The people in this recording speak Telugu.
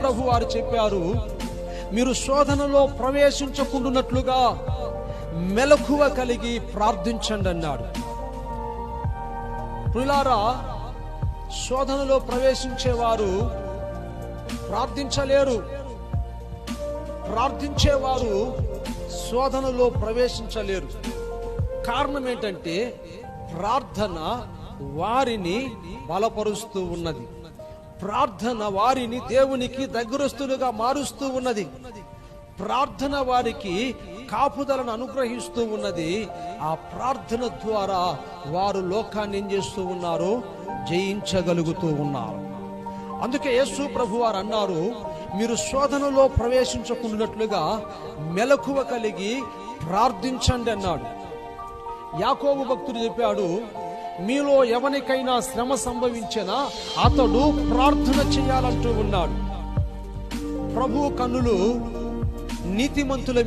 ప్రభు వారు చెప్పారు, మీరు శోధనలో ప్రవేశించకుండానట్లుగా మెలకువ కలిగి ప్రార్థించండి అన్నాడు. ప్రియులారా, శోధనలో ప్రవేశించేవారు ప్రార్థించలేరు. ప్రార్థించేవారు శోధనలో ప్రవేశించలేరు. కారణం ఏంటంటే ప్రార్థన వారిని బలపరుస్తూ ఉన్నది. ప్రార్థన వారిని దేవునికి దగ్గరస్తులుగా మారుస్తూ ఉన్నది. ప్రార్థన వారికి కాపుదలను అనుగ్రహిస్తూ ఉన్నది. ఆ ప్రార్థన ద్వారా వారు లోకాన్ని ఏం చేస్తూ ఉన్నారు? జయించగలుగుతూ ఉన్నారు. అందుకే యేసు ప్రభు వారు అన్నారు, మీరు శోధనలో ప్రవేశించకుండానట్లుగా మెలకువ కలిగి ప్రార్థించండి అన్నాడు. యాకోబు భక్తుడు చెప్పాడు, మీలో ఎవరికైనా శ్రమ సంభవించినా అతడు ప్రార్థన చేయాలంటూ ఉన్నాడు. ప్రభు కన్నులు నీతిమంతుల